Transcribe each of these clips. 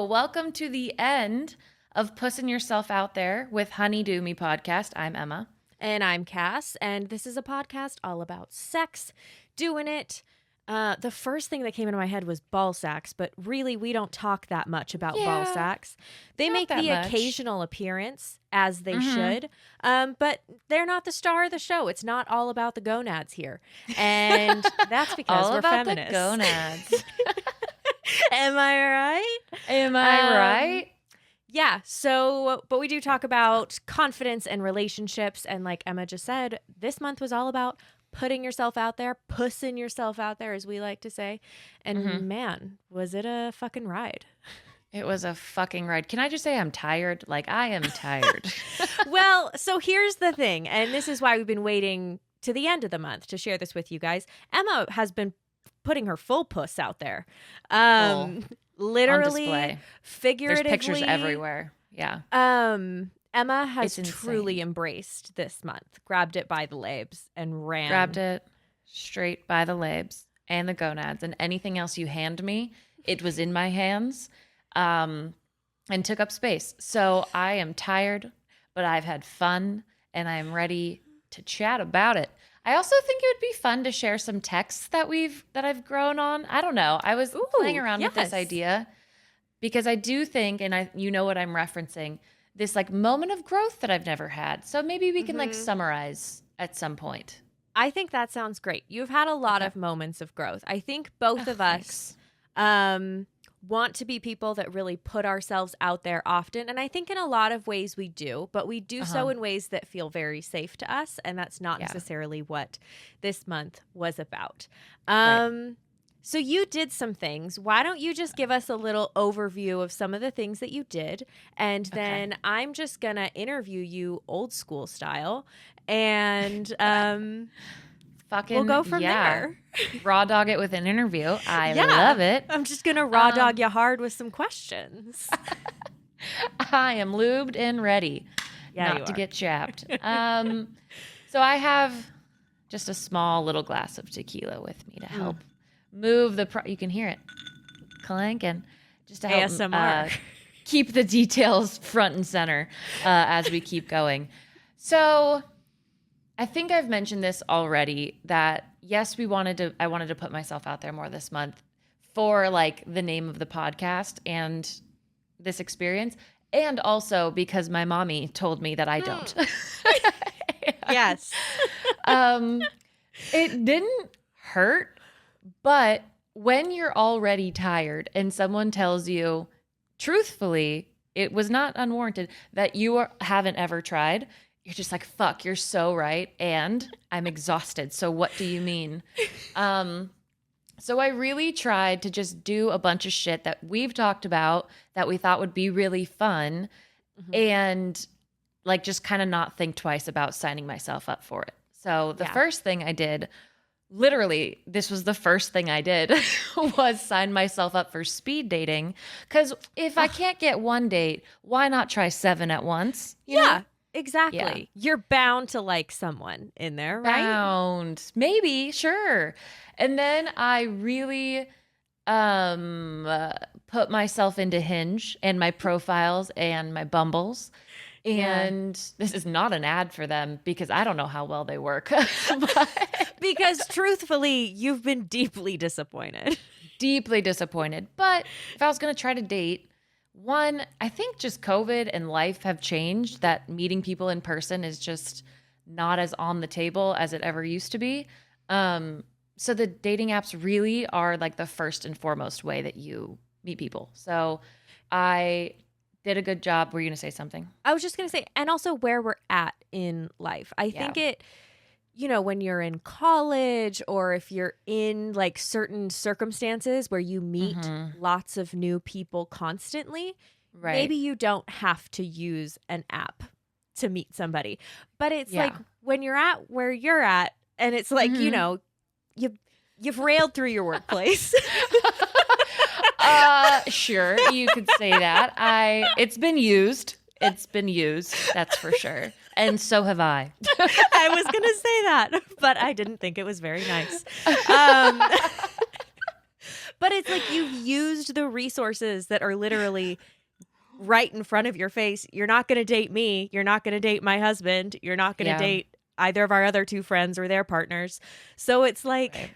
welcome to the end of Pussing Yourself Out There with Honeydew Me podcast. I'm Emma. And I'm Cass, and this is a podcast all about sex, doing it. The first thing that came into my head was ball sacks, but really we don't talk that much about ball sacks. They make the occasional appearance, as they should, but they're not the star of the show. It's not all about the gonads here. And that's because we're feminists. The gonads. Am I right? Am I right? Yeah, so, but we do talk about confidence and relationships. And like Emma just said, this month was all about putting yourself out there, pussing yourself out there, as we like to say. And man, was it a fucking ride. It was a fucking ride. Can I just say I'm tired? Like, I am tired. Well, so here's the thing. And this is why we've been waiting to the end of the month to share this with you guys. Emma has been putting her full puss out there. Literally, figuratively. There's pictures everywhere. Yeah. Emma has truly embraced this month. Grabbed it by the labes and ran. Grabbed it straight by the labes and the gonads and anything else you hand me. It was in my hands and took up space. So I am tired, but I've had fun and I am ready to chat about it. I also think it would be fun to share some texts that I've grown on. I don't know. I was playing around with this idea because I do think, and you know what I'm referencing, this like moment of growth that I've never had. So maybe we can like summarize at some point. I think that sounds great. You've had a lot of moments of growth. I think both of us want to be people that really put ourselves out there often. And I think in a lot of ways we do, but we do so in ways that feel very safe to us. And that's not necessarily what this month was about. So you did some things. Why don't you just give us a little overview of some of the things that you did? And then I'm just going to interview you old school style. And we'll go from there. Raw dog it with an interview. I love it. I'm just going to raw dog you hard with some questions. I am lubed and ready not to get chapped. So I have just a small little glass of tequila with me to help move you can hear it clanking, just to help ASMR. Keep the details front and center as we keep going. So I think I've mentioned this already that yes, I wanted to put myself out there more this month for like the name of the podcast and this experience, and also because my mommy told me that I don't. Yes. It didn't hurt, but when you're already tired and someone tells you, truthfully, it was not unwarranted, that you haven't ever tried, you're just like, fuck, you're so right. And I'm exhausted. So what do you mean? So I really tried to just do a bunch of shit that we've talked about that we thought would be really fun and like just kind of not think twice about signing myself up for it. So the first thing I did, literally, this was the first thing I did, was sign myself up for speed dating. Because if I can't get one date, why not try 7 at once? You know? Exactly. Yeah. You're bound to like someone in there, right? Bound. Maybe, sure. And then I really put myself into Hinge and my profiles and my Bumbles. And this is not an ad for them because I don't know how well they work. Because truthfully, you've been deeply disappointed. Deeply disappointed. But if I was going to try to date, one, I think just COVID and life have changed that meeting people in person is just not as on the table as it ever used to be. So the dating apps really are like the first and foremost way that you meet people. So I did a good job. Were you going to say something? I was just going to say, and also where we're at in life. I think it, you know, when you're in college or if you're in like certain circumstances where you meet lots of new people constantly, maybe you don't have to use an app to meet somebody. But it's like when you're at where you're at and it's like, you know, you've railed through your workplace. Sure, you could say that. It's been used. It's been used, that's for sure. And so have I. I was going to say that, but I didn't think it was very nice. But it's like you've used the resources that are literally right in front of your face. You're not going to date me. You're not going to date my husband. You're not going to date either of our other two friends or their partners. So it's like,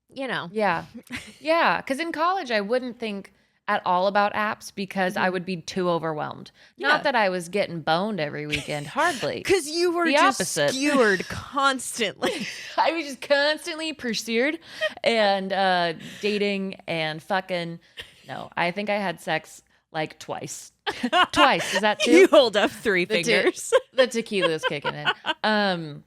you know. Yeah. Yeah. Because in college, I wouldn't think at all about apps because I would be too overwhelmed. Not that I was getting boned every weekend. Hardly. Because you were just skewered constantly. I was just constantly pursued and dating and fucking. No, I think I had sex like twice. Twice. Is that two? You hold up three fingers. The tequila's kicking in.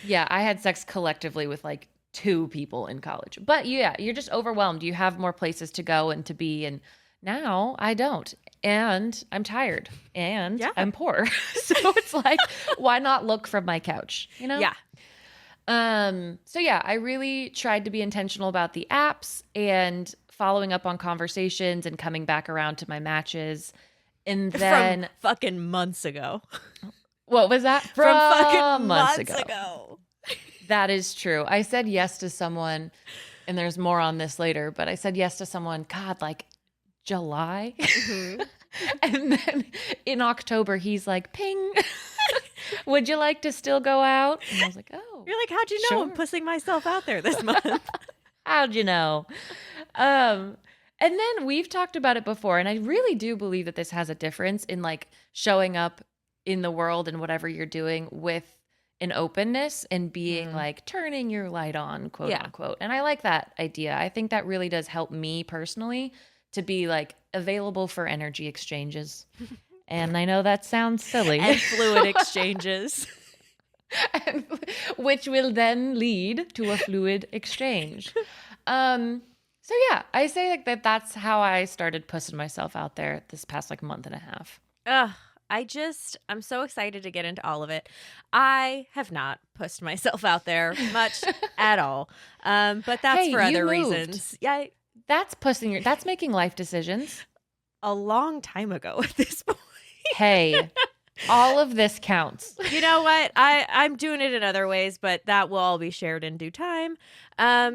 Yeah, I had sex collectively with like 2 people in college. But yeah, you're just overwhelmed. You have more places to go and to be. And now I don't. And I'm tired. And I'm poor. So it's like, why not look from my couch? You know? Yeah. So yeah, I really tried to be intentional about the apps and following up on conversations and coming back around to my matches. And then from fucking months ago. What was that? From fucking months ago. That is true. I said yes to someone, and there's more on this later, but I said yes to someone, God, like July. Mm-hmm. And then in October, he's like, ping. Would you like to still go out? And I was like, oh. You're like, how'd you know I'm pussing myself out there this month? How'd you know? And then we've talked about it before, and I really do believe that this has a difference in like showing up in the world and whatever you're doing with an openness and being like turning your light on, quote unquote. And I like that idea. I think that really does help me personally to be like available for energy exchanges. And I know that sounds silly. And fluid exchanges. Which will then lead to a fluid exchange. So yeah, I say like that's how I started pussing myself out there this past like month and a half. I'm so excited to get into all of it. I have not pussed myself out there much at all. But that's for other reasons. Yeah. That's making life decisions. A long time ago at this point. Hey, all of this counts. You know what? I'm doing it in other ways, but that will all be shared in due time.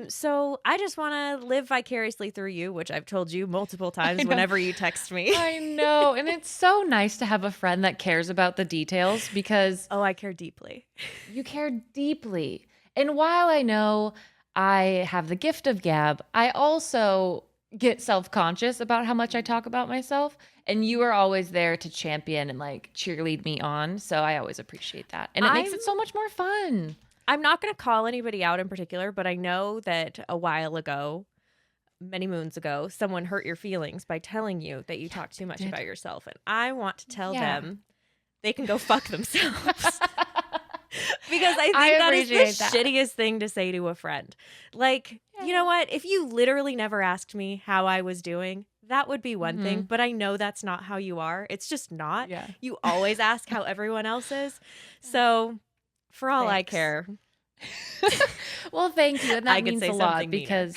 So I just want to live vicariously through you, which I've told you multiple times whenever you text me. I know. And it's so nice to have a friend that cares about the details because... Oh, I care deeply. You care deeply. And while I know I have the gift of gab, I also get self-conscious about how much I talk about myself. And you are always there to champion and like cheerlead me on. So I always appreciate that. And it makes it so much more fun. I'm not going to call anybody out in particular, but I know that a while ago, many moons ago, someone hurt your feelings by telling you that you talk too much about yourself. And I want to tell them they can go fuck themselves. Because I think that is the shittiest thing to say to a friend. Like, you know what? If you literally never asked me how I was doing, that would be one thing, but I know that's not how you are. It's just not. Yeah. You always ask how everyone else is. So for all I care. Well, thank you. And that means a lot because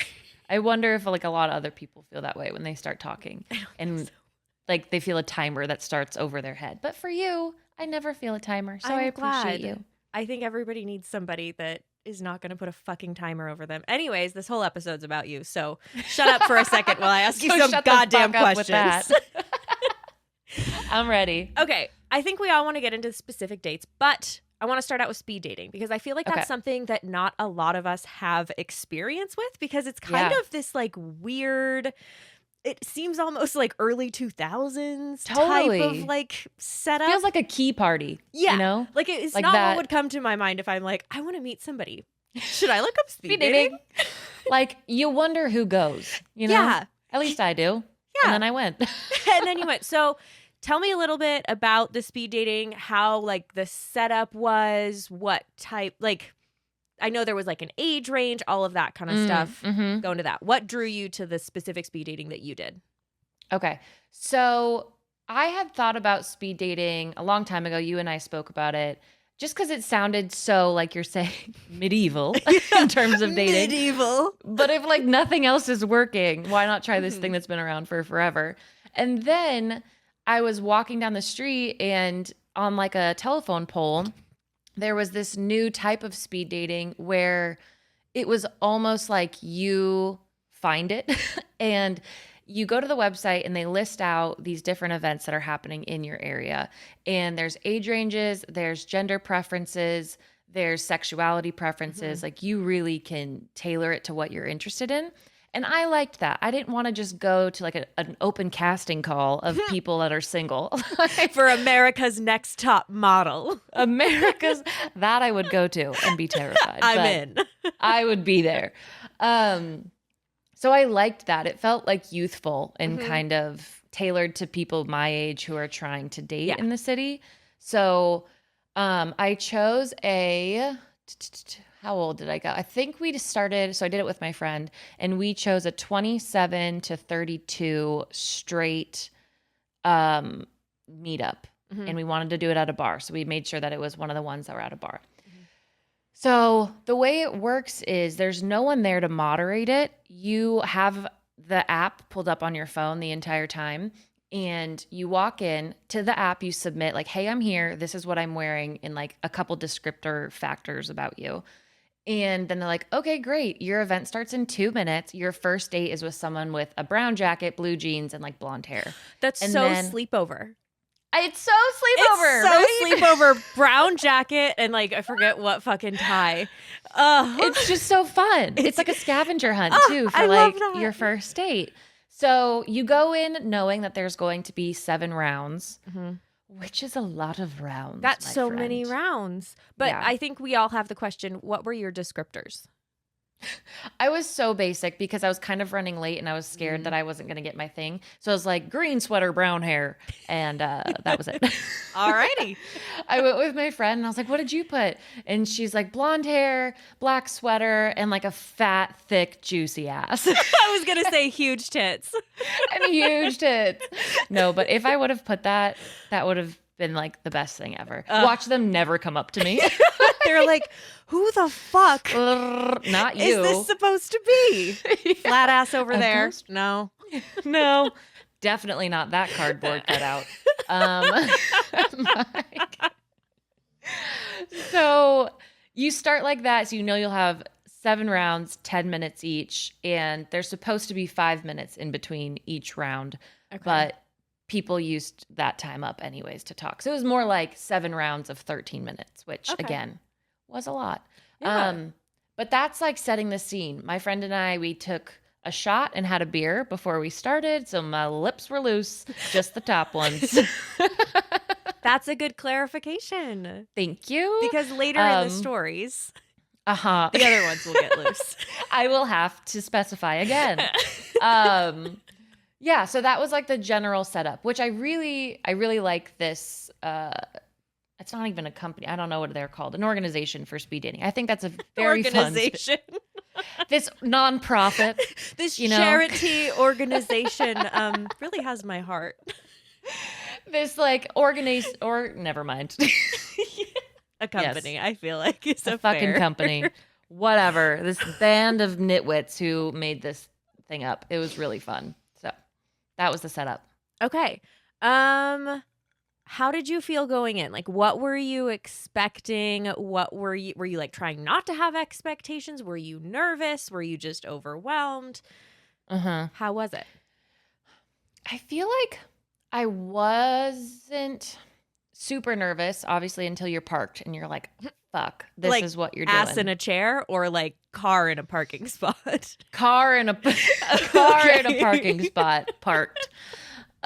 I wonder if like a lot of other people feel that way when they start talking and like they feel a timer that starts over their head. But for you, I never feel a timer. So I appreciate you. I think everybody needs somebody that is not going to put a fucking timer over them. Anyways, this whole episode's about you. So shut up for a second while I ask you some goddamn questions. I'm ready. Okay. I think we all want to get into specific dates, but I want to start out with speed dating because I feel like that's something that not a lot of us have experience with because it's kind of this like weird, it seems almost like early 2000s type of like setup. Feels like a key party. Yeah. You know? Like it's like not what would come to my mind if I'm like, I want to meet somebody. Should I look up speed dating? Like you wonder who goes, you know? Yeah. At least I do. Yeah. And then I went. And then you went. So tell me a little bit about the speed dating, how like the setup was, what type, like I know there was like an age range, all of that kind of stuff. Go into that. What drew you to the specific speed dating that you did? Okay. So I had thought about speed dating a long time ago. You and I spoke about it just because it sounded so, like you're saying, medieval in terms of dating. Medieval. But if like nothing else is working, why not try this thing that's been around for forever? And then I was walking down the street and on like a telephone pole, there was this new type of speed dating where it was almost like you find it. And you go to the website and they list out these different events that are happening in your area. And there's age ranges, there's gender preferences, there's sexuality preferences. Like you really can tailor it to what you're interested in. And I liked that. I didn't want to just go to like an open casting call of people that are single. For America's Next Top Model. That I would go to and be terrified. I'm in. I would be there. So I liked that. It felt like youthful and kind of tailored to people my age who are trying to date in the city. So I chose how old did I go? I think we just started, so I did it with my friend, and we chose a 27 to 32 straight meetup. And we wanted to do it at a bar. So we made sure that it was one of the ones that were at a bar. So the way it works is there's no one there to moderate it. You have the app pulled up on your phone the entire time. And you walk in to the app, you submit like, hey, I'm here. This is what I'm wearing, and like a couple descriptor factors about you. And then they're like, okay, great. Your event starts in 2 minutes. Your first date is with someone with a brown jacket, blue jeans, and like blonde hair. That's and so then, sleepover. It's so sleepover. It's so right? sleepover, brown jacket, and like, I forget what fucking tie. It's just so fun. It's like a scavenger hunt too for I like love that. your first date. So you go in knowing that there's going to be 7 rounds, which is a lot of rounds. That's my so friend. many rounds. But Yeah. I think we all have the question, what were your descriptors? I was so basic because I was kind of running late and I was scared that I wasn't going to get my thing. So I was like, green sweater, brown hair. And that was it. Alrighty. I went with my friend and I was like, what did you put? And she's like, blonde hair, black sweater, and like a fat, thick, juicy ass. I was going to say huge tits. And huge tits. No, but if I would have put that, that would have been like the best thing ever. Watch them never come up to me. They're like, who the fuck Not is you. this supposed to be? Flat ass over there. ghost? No. No, definitely not that cardboard cutout. So you start like that. So you know you'll have 7 rounds, 10 minutes each. And there's supposed to be 5 minutes in between each round. Okay. But people used that time up anyways to talk. So it was more like 7 rounds of 13 minutes, which again was a lot. Yeah. But that's like setting the scene. My friend and I, we took a shot and had a beer before we started. So my lips were loose, just the top ones. That's a good clarification. Thank you. Because later in the stories, the other ones will get loose. I will have to specify again. Yeah, so that was like the general setup, which I really like this. It's not even a company. I don't know what they're called. An organization for speed dating. I think that's a very organization. This nonprofit. This charity organization really has my heart. This like never mind. A company, yes. I feel like it's a fucking fair. company. Whatever. This band of nitwits who made this thing up. It was really fun. So that was the setup. Okay. How did you feel going in? Like, what were you expecting? What were you like trying not to have expectations? Were you nervous? Were you just overwhelmed? How was it? I feel like I wasn't super nervous, obviously, until you're parked and you're like, fuck, this like is what you're doing. Ass in a chair or like car in a parking spot? Car in a parking spot parked.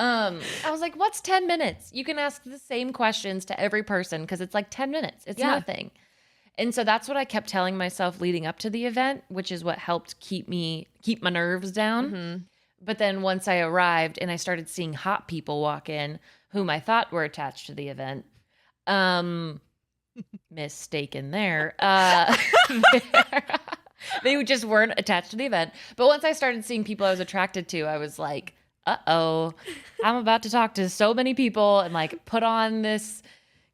I was like, what's 10 minutes? You can ask the same questions to every person because it's like 10 minutes. It's nothing. And so that's what I kept telling myself leading up to the event, which is what helped keep my nerves down. But then once I arrived and I started seeing hot people walk in whom I thought were attached to the event, mistaken there. They just weren't attached to the event. But once I started seeing people I was attracted to, I was like, uh-oh, I'm about to talk to so many people and like put on this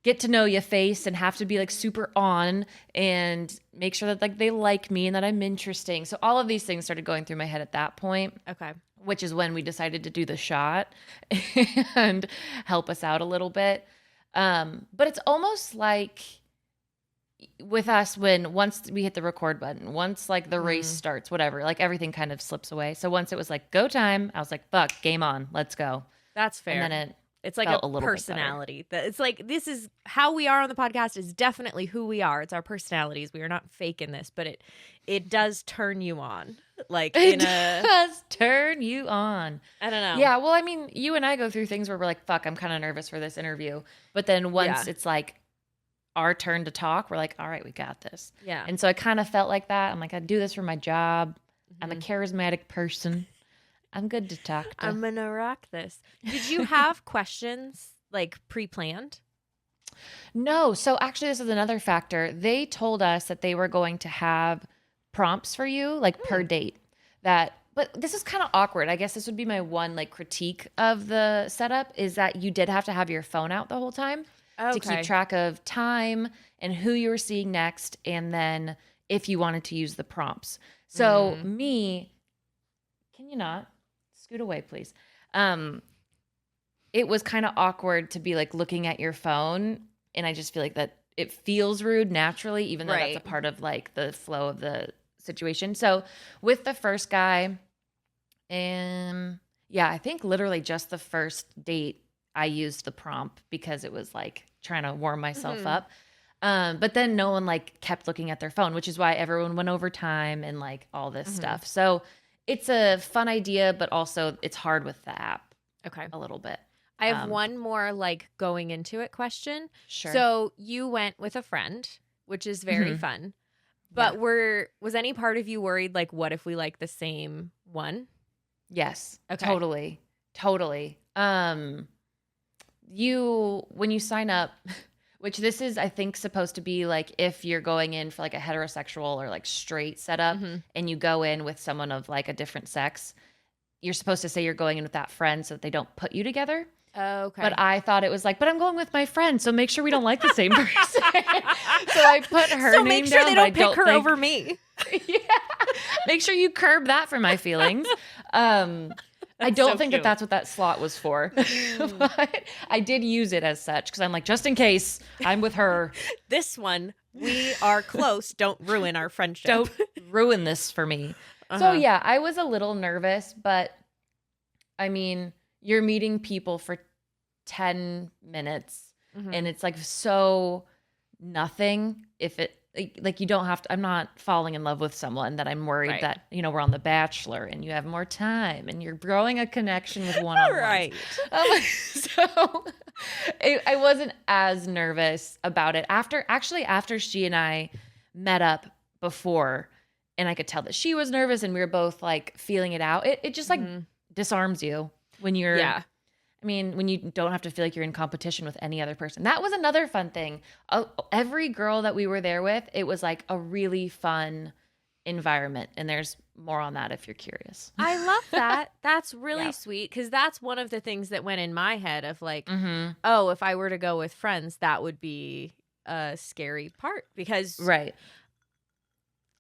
get to know you face and have to be like super on and make sure that like they like me and that I'm interesting. So all of these things started going through my head at that point. Okay. Which is when we decided to do the shot and help us out a little bit. But it's almost like with us, once we hit the record button, once like the race starts, whatever, like everything kind of slips away. So once it was like go time, I was like, fuck, game on, let's go. That's fair. And then it's like felt a little bit personality. It's like, this is how we are on the podcast, is definitely who we are. It's our personalities. We are not faking this, but it does turn you on. Like it does turn you on. I don't know. Yeah, well, I mean, you and I go through things where we're like, fuck, I'm kind of nervous for this interview. But then once it's like our turn to talk, we're like, all right, we got this. Yeah. And so I kind of felt like that. I'm like, I do this for my job. I'm a charismatic person. I'm good to talk to. I'm gonna rock this. Did you have questions like pre-planned? No. So actually, this is another factor. They told us that they were going to have prompts for you, like per date. But this is kind of awkward. I guess this would be my one like critique of the setup, is that you did have to have your phone out the whole time to keep track of time and who you were seeing next, and then if you wanted to use the prompts. So can you not? Scoot away, please. It was kind of awkward to be like looking at your phone, and I just feel like that it feels rude naturally, even though that's a part of like the flow of the situation. So with the first guy, I think literally just the first date I used the prompt because it was like trying to warm myself up. But then no one like kept looking at their phone, which is why everyone went over time and like all this stuff. So it's a fun idea, but also it's hard with the app. Okay. A little bit. I have one more like going into it question. Sure. So you went with a friend, which is very fun. But was any part of you worried, like, what if we like the same one? Yes. Okay. Totally. When you sign up, which this is, I think, supposed to be like if you're going in for like a heterosexual or like straight setup and you go in with someone of like a different sex, you're supposed to say you're going in with that friend so that they don't put you together. Okay. But I thought it was like, but I'm going with my friend, so make sure we don't like the same person. So I put her name down. So make sure they don't pick her over me. Yeah. Make sure you curb that for my feelings. I don't think that's what that slot was for. But I did use it as such because I'm like, just in case I'm with her. This one, we are close. Don't ruin our friendship. Don't ruin this for me. So yeah, I was a little nervous, but I mean, you're meeting people for 10 minutes and it's like so nothing if it like you don't have to. I'm not falling in love with someone that I'm worried that, we're on The Bachelor and you have more time and you're growing a connection with one-on-one. Right. So I wasn't as nervous about it after she and I met up before, and I could tell that she was nervous and we were both like feeling it out. It just like disarms you when you're, when you don't have to feel like you're in competition with any other person. That was another fun thing. Every girl that we were there with, it was like a really fun environment. And there's more on that if you're curious. I love that. That's really sweet, because that's one of the things that went in my head of like, oh, if I were to go with friends, that would be a scary part because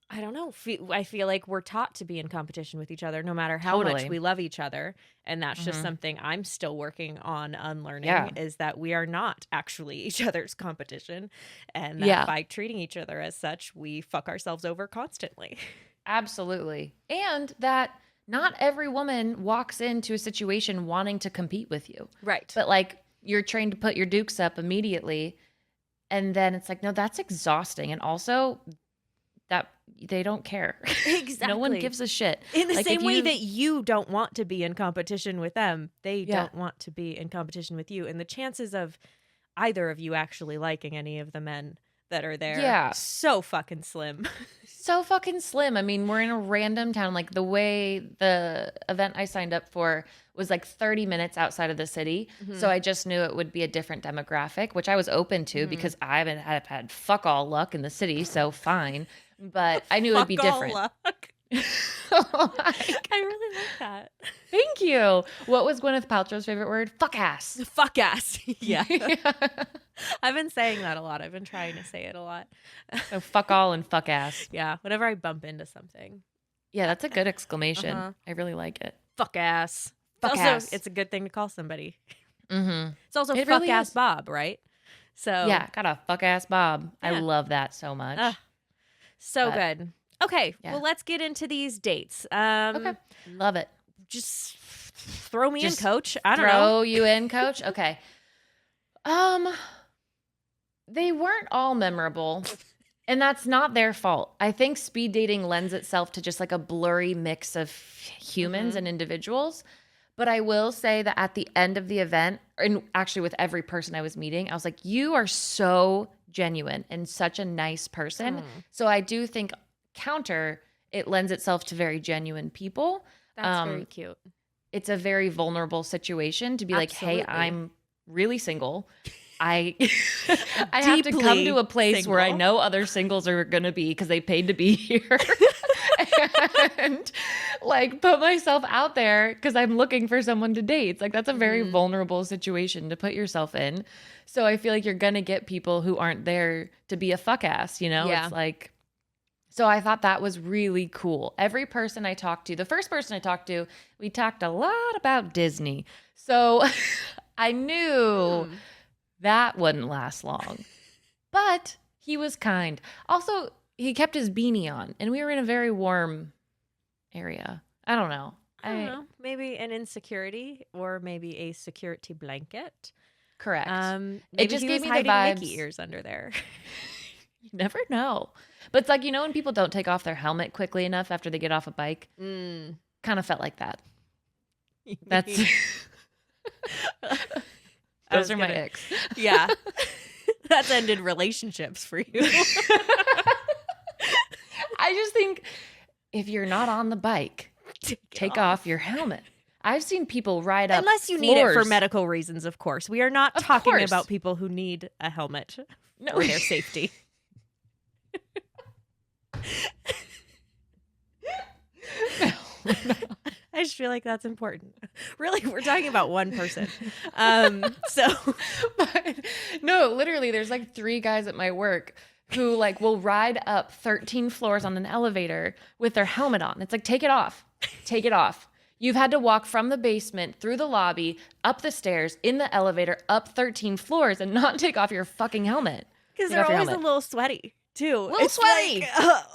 I don't know. I feel like we're taught to be in competition with each other no matter how much we love each other. And that's just something I'm still working on unlearning, is that we are not actually each other's competition. And that by treating each other as such, we fuck ourselves over constantly. Absolutely. And that not every woman walks into a situation wanting to compete with you. Right. But like you're trained to put your dukes up immediately. And then it's like, no, that's exhausting. And also that they don't care. Exactly. No one gives a shit. In the same way that you don't want to be in competition with them, they don't want to be in competition with you. And the chances of either of you actually liking any of the men that are there, so fucking slim. So fucking slim. I mean, we're in a random town. Like the way the event I signed up for was like 30 minutes outside of the city. So I just knew it would be a different demographic, which I was open to because I haven't had fuck all luck in the city. So fine. But I knew it would be different. Luck. I really like that. Thank you. What was Gwyneth Paltrow's favorite word? Fuck ass. Fuck ass. Yeah. I've been saying that a lot. I've been trying to say it a lot. So fuck all and fuck ass. Yeah. Whenever I bump into something. Yeah, that's a good exclamation. I really like it. Fuck ass. Fuck ass. It's a good thing to call somebody. Mm-hmm. It's also fuck really ass Bob, right? So Yeah, got a fuck ass bob. I Yeah. love that so much. So But- good. Okay, Yeah. well, let's get into these dates. Okay, love it. Just throw me Just in, coach. I don't know. Throw you in, coach. Okay. They weren't all memorable, and that's not their fault. I think speed dating lends itself to just like a blurry mix of humans and individuals. But I will say that at the end of the event, and actually with every person I was meeting, I was like, you are so genuine and such a nice person. So I do think it lends itself to very genuine people. That's very cute. It's a very vulnerable situation to be like, hey, Absolutely. I'm really single. I I have to come to a place where I single. know other singles are going to be because they paid to be here. And like put myself out there because I'm looking for someone to date. It's like that's a very vulnerable situation to put yourself in. So I feel like you're going to get people who aren't there to be a fuck ass, you know? Yeah. It's like, so I thought that was really cool. Every person I talked to, the first person I talked to, we talked a lot about Disney. So I knew that wouldn't last long. But he was kind. Also, he kept his beanie on, and we were in a very warm area. I don't know. I don't know. Maybe an insecurity or maybe a security blanket. Correct. Maybe It just he gave was me the hiding vibes. Mickey ears under there. You never know. But it's like, you know, when people don't take off their helmet quickly enough after they get off a bike? Kind of felt like that. That's those are my icks. Yeah. That's ended relationships for you. I just think if you're not on the bike, take off your helmet. I've seen people ride up Unless you need it for floors. medical reasons, of course. We are not Of talking course. about people who need a helmet No. for their safety. I just feel like that's important. Really, we're talking about one person. So But no, literally, there's like 3 guys at my work who like will ride up 13 floors on an elevator with their helmet on. It's like, take it off. Take it off. You've had to walk from the basement through the lobby, up the stairs, in the elevator, up 13 floors and not take off your fucking helmet. because Take they're off your always a helmet. little sweaty too. Little It's sweaty.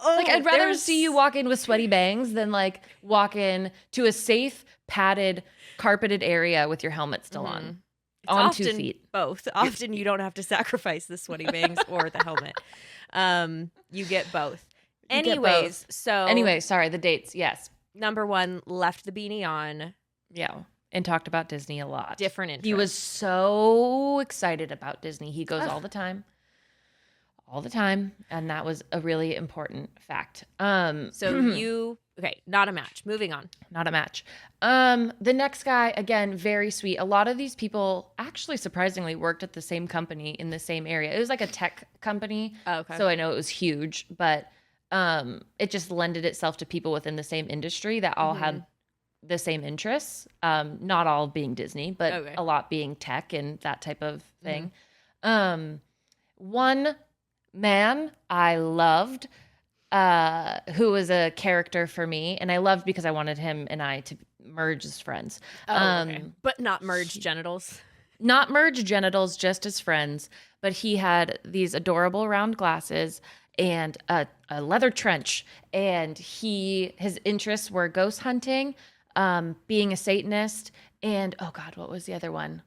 Like, I'd rather see you walk in with sweaty bangs than like walk in to a safe, padded, carpeted area with your helmet still on. On 2 often feet. Both. Often you don't have to sacrifice the sweaty bangs or the helmet. You get both. You get Anyways, both. so Anyway, sorry, the dates. Yes. number 1 left the beanie on. Yeah. And talked about Disney a lot. Different interest. He was so excited about Disney. He goes all the time. All the time. And that was a really important fact. So not a match. Moving on. Not a match. The next guy, again, very sweet. A lot of these people actually surprisingly worked at the same company in the same area. It was like a tech company. Oh, okay. So I know it was huge, but it just lended itself to people within the same industry that all had the same interests. Not all being Disney, but Okay. a lot being tech and that type of thing. One man I loved, who was a character for me, and I loved because I wanted him and I to merge as friends. But not merge genitals. Not merge genitals, just as friends, but he had these adorable round glasses and a leather trench, and his interests were ghost hunting, being a Satanist, and oh God, what was the other one?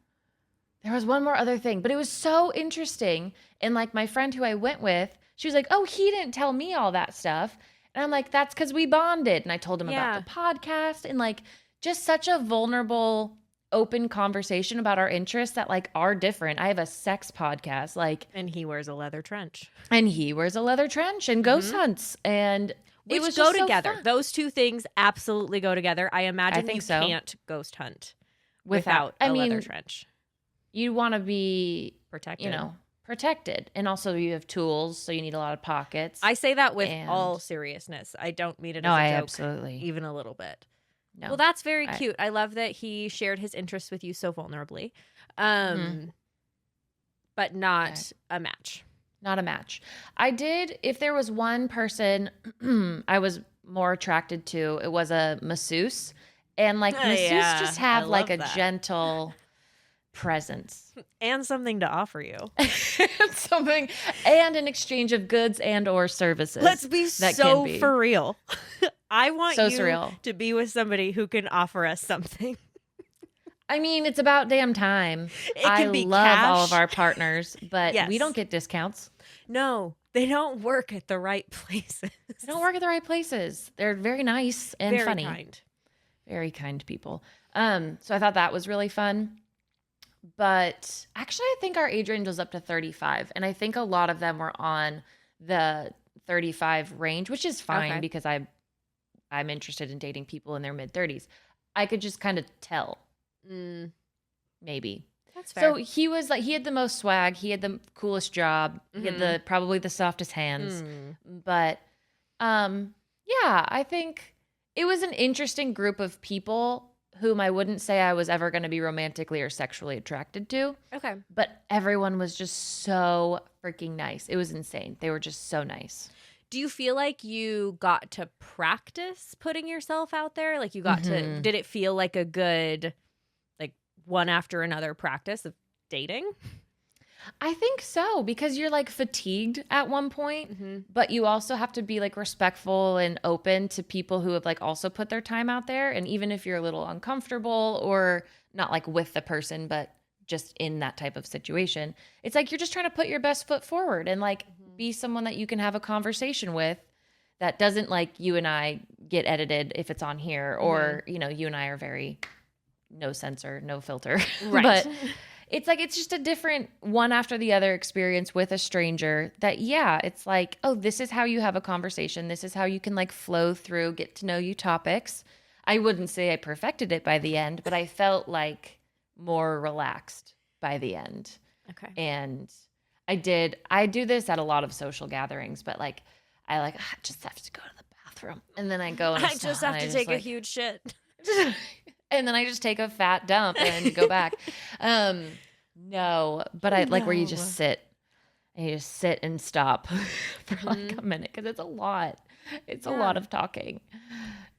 There was one more other thing, but it was so interesting. And like my friend who I went with, she was like, oh, he didn't tell me all that stuff. And I'm like, that's because we bonded. And I told him about the podcast and like just such a vulnerable, open conversation about our interests that like are different. I have a sex podcast, like, And he wears a leather trench. and he wears a leather trench and ghost hunts. And Which it was go just so together. fun. Those two things absolutely go together. I imagine think you so. can't ghost hunt without a leather trench. You want to be, Protected. you know, protected. And also you have tools, so you need a lot of pockets. I say that with And- all seriousness. I don't mean it No, as a I joke, absolutely. even a little bit. No. Well, that's very cute. I love that he shared his interests with you so vulnerably. But not a match. Not a match. I did, if there was one person I was more attracted to, it was a masseuse. And like masseuse just have I like love a that. gentle, presence. And something to offer you. Something, and an exchange of goods and or services. Let's be so for real. I want So you surreal. to be with somebody who can offer us something. I mean, it's about damn time. It can be love cash. all of our partners, but Yes. we don't get discounts. No, they don't work at the right places. They don't work at the right places. They're very nice and Very funny. kind. Very kind people. So I thought that was really fun. But actually, I think our age range was up to 35. And I think a lot of them were on the 35 range, which is fine because I'm interested in dating people in their mid-30s. I could just kind of tell. Maybe. That's fair. So he was like, he had the most swag. He had the coolest job. He had probably the softest hands. But yeah, I think it was an interesting group of people whom I wouldn't say I was ever going to be romantically or sexually attracted to. Okay. But everyone was just so freaking nice. It was insane. They were just so nice. Do you feel like you got to practice putting yourself out there? Like you got to, did it feel like a good, like one after another practice of dating? I think so, because you're like fatigued at one point, but you also have to be like respectful and open to people who have like also put their time out there. And even if you're a little uncomfortable or not like with the person, but just in that type of situation, it's like you're just trying to put your best foot forward and like be someone that you can have a conversation with that doesn't like you and I get edited if it's on here or, you know, you and I are very no censor, no filter. Right. But it's like, it's just a different one after the other experience with a stranger that, yeah, it's like, oh, this is how you have a conversation. This is how you can like flow through, get to know you topics. I wouldn't say I perfected it by the end, but I felt like more relaxed by the end. Okay. And I do this at a lot of social gatherings, but like, I just have to go to the bathroom. And then I go and I just have to take a huge shit. And then I just take a fat dump and go back. No, but I like where you just sit and you just sit and stop for like a minute because it's a lot. It's a lot of talking.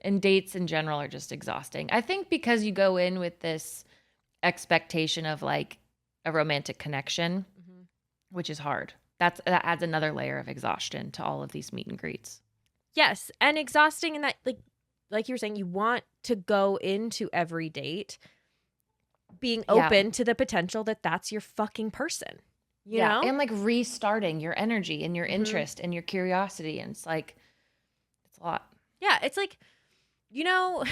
And dates in general are just exhausting. I think because you go in with this expectation of like a romantic connection, which is hard. That adds another layer of exhaustion to all of these meet and greets. Yes, and exhausting in that like you were saying, you want to go into every date being open to the potential that that's your fucking person. You know? And like restarting your energy and your interest and your curiosity. And it's like, it's a lot. Yeah, it's like, you know,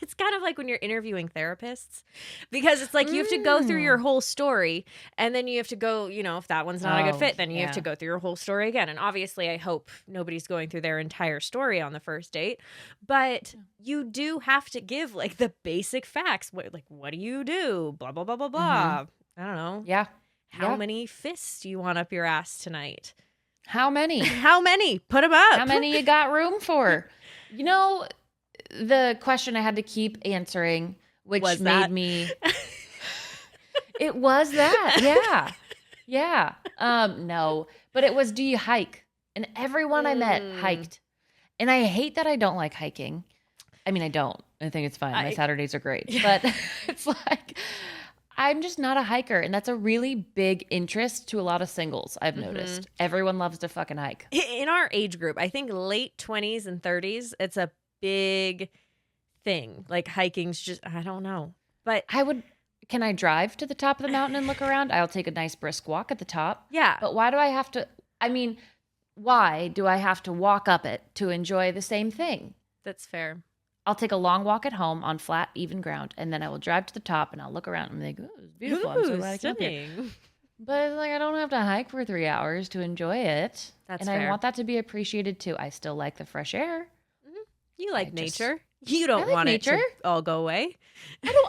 it's kind of like when you're interviewing therapists because it's like you have to go through your whole story and then you have to go, you know, if that one's not a good fit, then you have to go through your whole story again. And obviously, I hope nobody's going through their entire story on the first date, but you do have to give like the basic facts. What do you do? Blah, blah, blah, blah, blah. I don't know. Yeah. How many fists do you want up your ass tonight? How many? How many? Put them up. How many you got room for? You know, the question I had to keep answering, which made me. It was that. Yeah. Yeah. No, but it was, do you hike? And everyone I met hiked. And I hate that I don't like hiking. I mean, I don't. I think it's fine. My Saturdays are great. But it's like, I'm just not a hiker. And that's a really big interest to a lot of singles, I've noticed. Everyone loves to fucking hike. In our age group, I think late 20s and 30s, it's a big thing. Like hiking's just, I don't know. But can I drive to the top of the mountain and look around? I'll take a nice brisk walk at the top. Yeah. But why do I have to, why do I have to walk up it to enjoy the same thing? That's fair. I'll take a long walk at home on flat, even ground, and then I will drive to the top and I'll look around and be like, oh, it's beautiful. I'm so glad I came up here. But like, I don't have to hike for 3 hours to enjoy it. That's fair. I want that to be appreciated too. I still like the fresh air. You like nature. You don't want nature. It to all go away.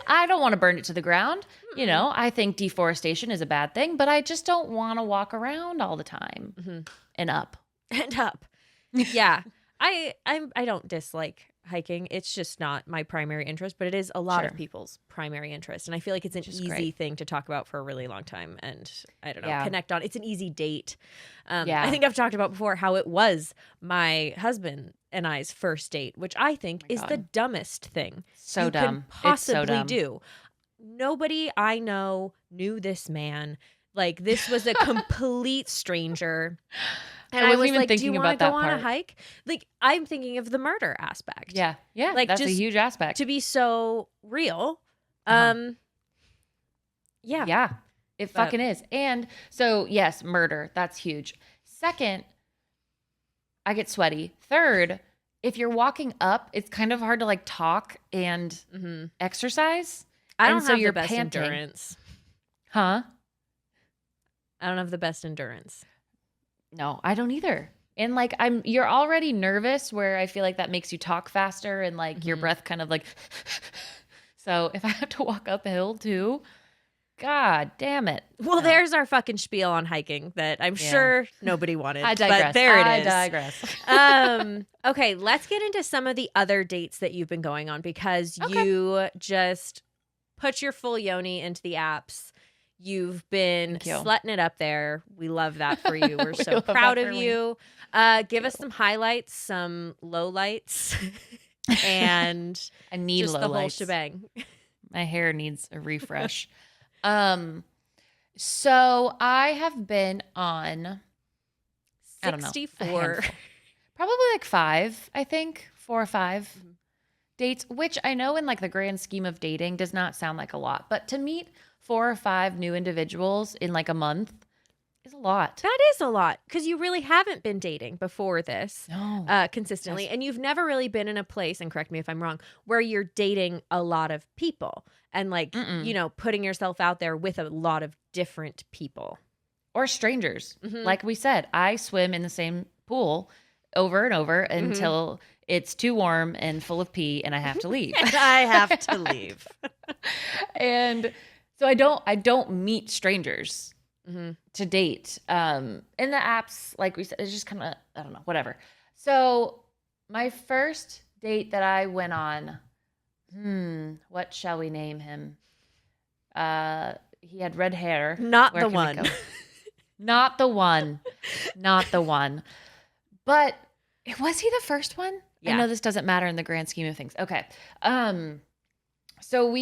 I don't want to burn it to the ground. You know, I think deforestation is a bad thing, but I just don't want to walk around all the time and up. And up. Yeah. I don't dislike hiking. It's just not my primary interest, but it is a lot of people's primary interest. And I feel like it's an easy thing to talk about for a really long time. And I don't know, connect on. It's an easy date. I think I've talked about before how it was my husband and I's first date, which I think is the dumbest thing you can possibly do. nobody I know knew this man. Like, this was a complete stranger. And I wasn't was even like, do thinking you want to about go that on a part. hike? Like, I'm thinking of the murder aspect. Yeah. Yeah. Like, That's a just huge aspect. to be so real. Uh-huh. Yeah. Yeah. It fucking is. And so, yes, murder. That's huge. Second, I get sweaty. Third, if you're walking up, it's kind of hard to like talk and exercise. I And don't so have you're the best panting. endurance. Huh? I don't have the best endurance. No, I don't either. And like you're already nervous where I feel like that makes you talk faster and like your breath kind of like so if I have to walk uphill too, God damn it. Well, No. there's our fucking spiel on hiking that I'm sure nobody wanted. I digress. But there it is. I digress. Okay, let's get into some of the other dates that you've been going on because you just put your full yoni into the apps. You've been slutting it up there. We love that for you. We're so proud of you. Give us some highlights, some lowlights, and I need just low the whole lights. shebang. My hair needs a refresh. So I have been on 64. Probably like 5, I think. 4 or 5 dates, which I know in like the grand scheme of dating does not sound like a lot, but to meet 4 or 5 new individuals in like a month is a lot. That is a lot because you really haven't been dating before this consistently. And you've never really been in a place, and correct me if I'm wrong, where you're dating a lot of people and like, you know, putting yourself out there with a lot of different people. Or strangers. Like we said, I swim in the same pool over and over until it's too warm and full of pee and I have to leave. And I have to leave. And so I don't meet strangers to date. In the apps, like we said, it's just kind of, I don't know, whatever. So my first date that I went on, what shall we name him? He had red hair. Not Where the can we one. go? Not the one. Not the one. But was he the first one? Yeah. I know this doesn't matter in the grand scheme of things. Okay. So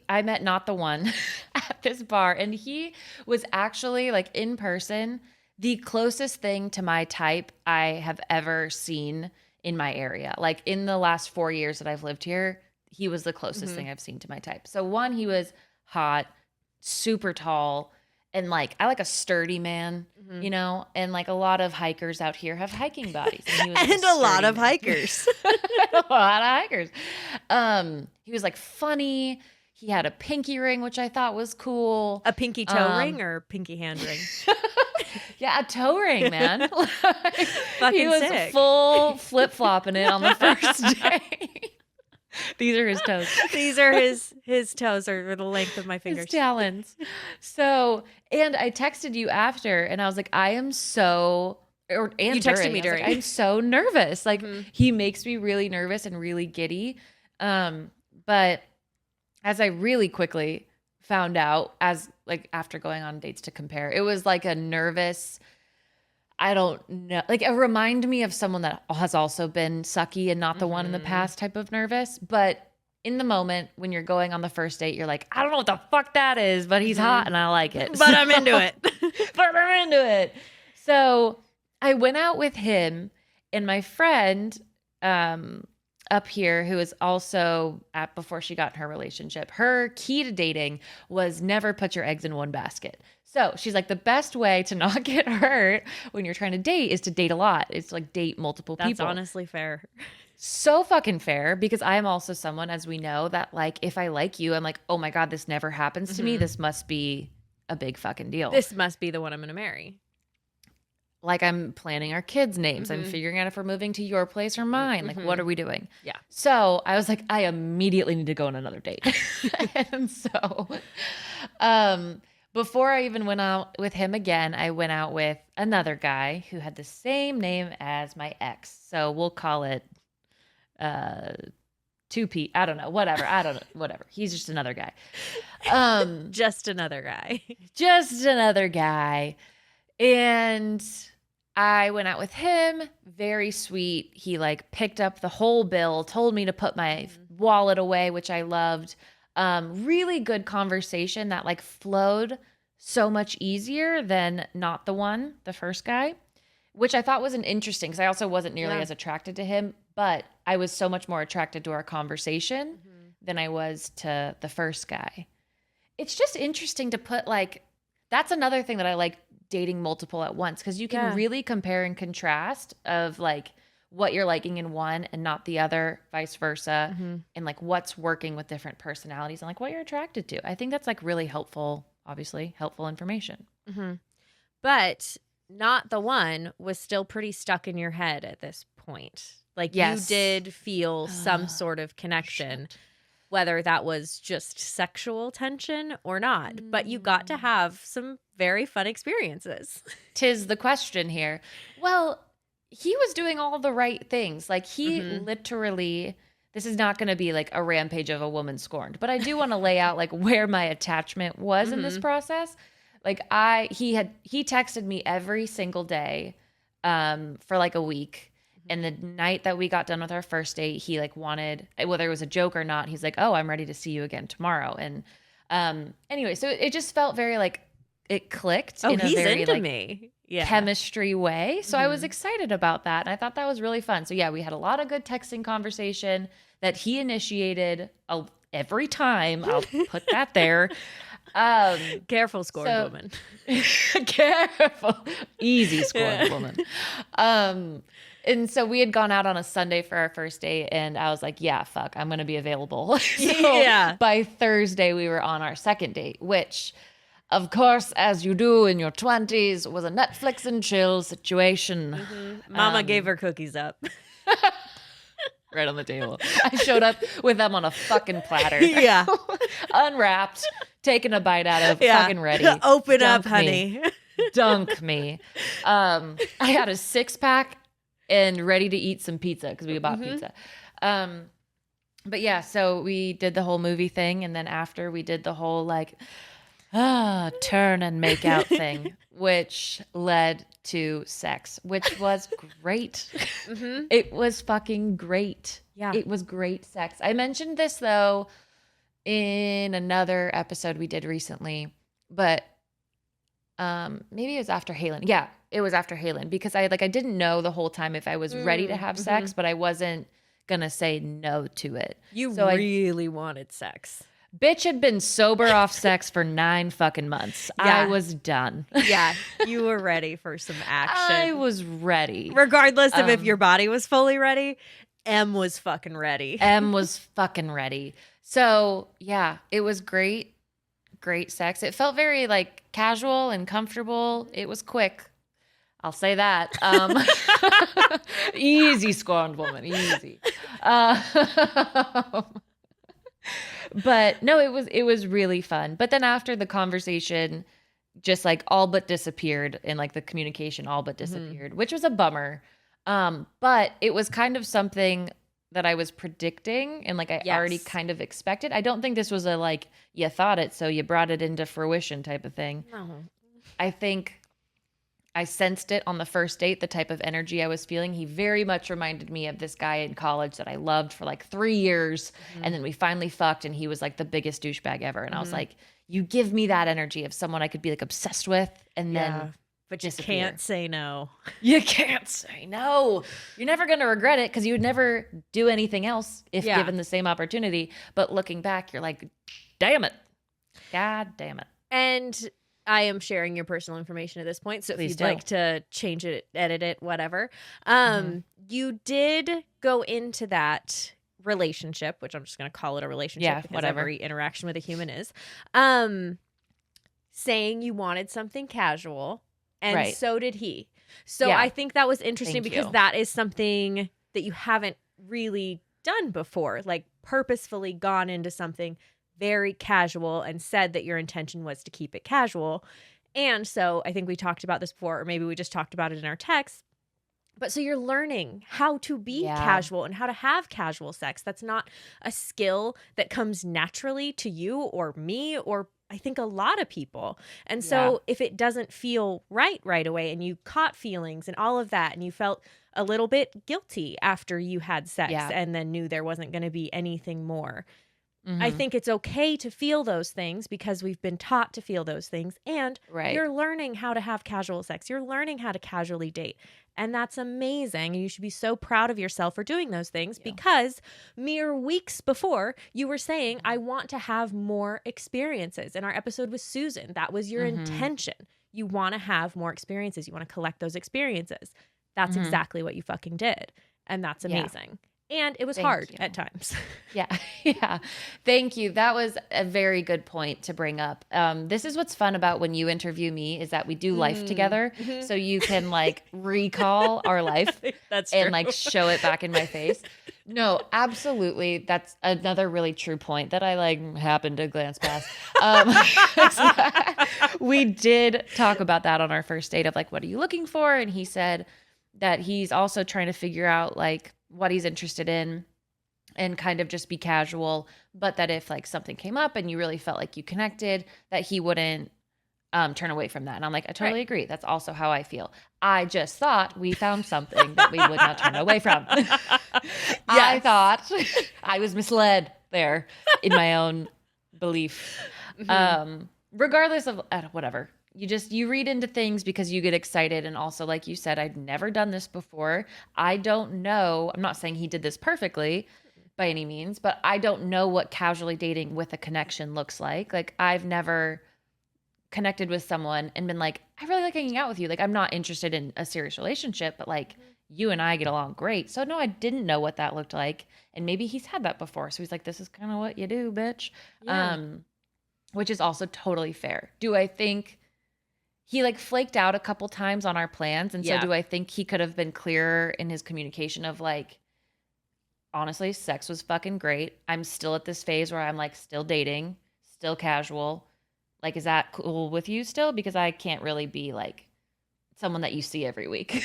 I met not the one at this bar, and he was actually like in person the closest thing to my type I have ever seen in my area. Like in the last 4 years that I've lived here, he was the closest thing I've seen to my type. So one, he was hot, super tall, and like I like a sturdy man, you know, and like a lot of hikers out here have hiking bodies. And, he was, like, And a lot sturdy of man. hikers. A lot of hikers. He was like funny. He had a pinky ring, which I thought was cool. A pinky toe ring or pinky hand ring? Yeah, a toe ring, man. Fucking he was sick. full flip-flopping it on the first day. These are his toes. These are his toes are the length of my fingers. His talons. So, and I texted you after, and I was like, I am so... You texted me I was during. like, I'm so nervous. Like, he makes me really nervous and really giddy. But as I really quickly found out, as like after going on dates to compare, it was like a nervous, I don't know, like it reminded me of someone that has also been sucky and not the one in the past type of nervous. But in the moment when you're going on the first date, you're like, I don't know what the fuck that is, but he's hot and I like it. But I'm into it. But I'm into it. So I went out with him and my friend up here, who is also at before she got in her relationship. Her key to dating was never put your eggs in one basket. So she's like, the best way to not get hurt when you're trying to date is to date a lot. It's to like date multiple people. That's honestly fair. So fucking fair, because I am also someone, as we know, that like if I like you, I'm like, oh my God, this never happens to me. This must be a big fucking deal. This must be the one I'm going to marry. Like I'm planning our kids' names. I'm figuring out if we're moving to your place or mine. Like, what are we doing? Yeah. So I was like, I immediately need to go on another date. And so before I even went out with him again, I went out with another guy who had the same name as my ex. So we'll call it 2P. I don't know. Whatever. Whatever. He's just another guy. Just another guy. Just another guy. And I went out with him, very sweet. He like picked up the whole bill, told me to put my wallet away, which I loved. Really good conversation that like flowed so much easier than not the first guy, which I thought was an interesting because I also wasn't nearly as attracted to him, but I was so much more attracted to our conversation than I was to the first guy. It's just interesting to put like, that's another thing that I like dating multiple at once because you can really compare and contrast of like what you're liking in one and not the other, vice versa, and like what's working with different personalities and like what you're attracted to. I think that's like really helpful, obviously, helpful information. But not the one was still pretty stuck in your head at this point. Like you did feel some sort of connection, whether that was just sexual tension or not. But you got to have some very fun experiences. 'Tis the question here. Well, he was doing all the right things. Like he literally, this is not going to be like a rampage of a woman scorned, but I do want to lay out like where my attachment was in this process. Like he texted me every single day for like a week. And the night that we got done with our first date, he like wanted, whether it was a joke or not, he's like, oh, I'm ready to see you again tomorrow. And anyway, so it just felt very like it clicked in a very into like me. chemistry way. So I was excited about that. And I thought that was really fun. So yeah, we had a lot of good texting conversation that he initiated every time. I'll put that there. Careful, scorned woman. Careful. Easy, scorned woman. And so we had gone out on a Sunday for our first date, and I was like, yeah, fuck, I'm going to be available. So by Thursday, we were on our second date, which, of course, as you do in your 20s, was a Netflix and chill situation. Mama gave her cookies up. Right on the table. I showed up with them on a fucking platter. Unwrapped, taking a bite out of, fucking ready. Open up, honey. Dunk me. I had a 6-pack and ready to eat some pizza because we bought pizza. But yeah, so we did the whole movie thing. And then after we did the whole like, turn and make out thing, which led to sex, which was great. It was fucking great. Yeah. It was great sex. I mentioned this though in another episode we did recently, but maybe it was after Halen. Yeah, it was after Halen because I didn't know the whole time if I was ready to have sex, but I wasn't gonna say no to it. You really wanted sex. Bitch had been sober off sex for 9 fucking months. I was done. Yeah, you were ready for some action. I was ready. Regardless of if your body was fully ready, M was fucking ready. M was fucking ready. So, yeah, it was great. Great sex. It felt very like casual and comfortable. It was quick. I'll say that. Easy, scorned woman. Easy. But no, it was really fun. But then after the conversation, just like all but disappeared and like the communication all but disappeared, which was a bummer. But it was kind of something that I was predicting and like I already kind of expected. I don't think this was a like you thought it, so you brought it into fruition type of thing. No. I think I sensed it on the first date, the type of energy I was feeling. He very much reminded me of this guy in college that I loved for like 3 years. And then we finally fucked and he was like the biggest douchebag ever. And I was like, you give me that energy of someone I could be like obsessed with and then but you can't say no. You can't say no. You're never going to regret it because you would never do anything else if given the same opportunity. But looking back, you're like, damn it. God damn it. And I am sharing your personal information at this point, so Please if you'd like to change it, edit it, whatever. You did go into that relationship, which I'm just going to call it a relationship because every interaction with a human is, saying you wanted something casual, and so did he. So I think that was interesting because that is something that you haven't really done before, like purposefully gone into something very casual and said that your intention was to keep it casual. And so I think we talked about this before, or maybe we just talked about it in our text. But so you're learning how to be casual and how to have casual sex. That's not a skill that comes naturally to you or me or I think a lot of people. And so if it doesn't feel right away and you caught feelings and all of that and you felt a little bit guilty after you had sex and then knew there wasn't going to be anything more, I think it's okay to feel those things because we've been taught to feel those things. And Right. you're learning how to have casual sex. You're learning how to casually date. And that's amazing. You should be so proud of yourself for doing those things because mere weeks before you were saying, I want to have more experiences. In our episode with Susan, that was your intention. You want to have more experiences. You want to collect those experiences. That's exactly what you fucking did. And that's amazing. And it was hard at times. Yeah. Yeah. Thank you. That was a very good point to bring up. This is what's fun about when you interview me is that we do life together. So you can like recall our life That's and true. like show it back in my face. No, absolutely. That's another really true point that I like happened to glance past. We did talk about that on our first date of like, what are you looking for? And he said that he's also trying to figure out like what he's interested in and kind of just be casual, but that if like something came up and you really felt like you connected, that he wouldn't turn away from that. And I'm like, I totally agree. That's also how I feel. I just thought we found something that we would not turn away from. I thought I was misled there in my own belief. Regardless of whatever. You read into things because you get excited. And also, like you said, I'd never done this before. I don't know. I'm not saying he did this perfectly by any means, but I don't know what casually dating with a connection looks like. Like I've never connected with someone and been like, I really like hanging out with you. Like I'm not interested in a serious relationship, but like you and I get along great. So no, I didn't know what that looked like. And maybe he's had that before. So he's like, this is kind of what you do, bitch. Yeah. Which is also totally fair. Do I think he like flaked out a couple times on our plans? And so do I think he could have been clearer in his communication of like, honestly, sex was fucking great. I'm still at this phase where I'm like still dating, still casual. Like, is that cool with you still? Because I can't really be like someone that you see every week.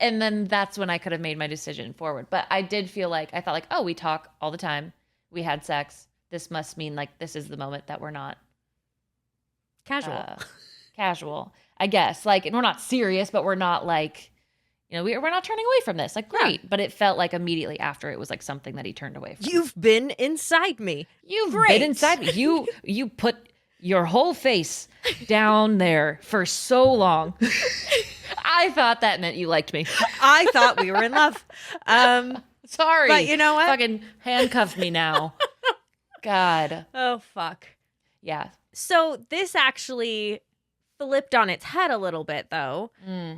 And then that's when I could have made my decision forward. But I did feel like, I thought like, oh, we talk all the time. We had sex. This must mean like this is the moment that we're not casual, I guess. Like, and we're not serious, but we're not like, you know, we're not turning away from this. Like, great. But it felt like immediately after it was like something that he turned away from. You've been inside me. You've been inside me. You put your whole face down there for so long. I thought that meant you liked me. I thought we were in love. Sorry. But you know what? Fucking handcuff me now. God. Oh, fuck. Yeah. So this actually flipped on its head a little bit, though,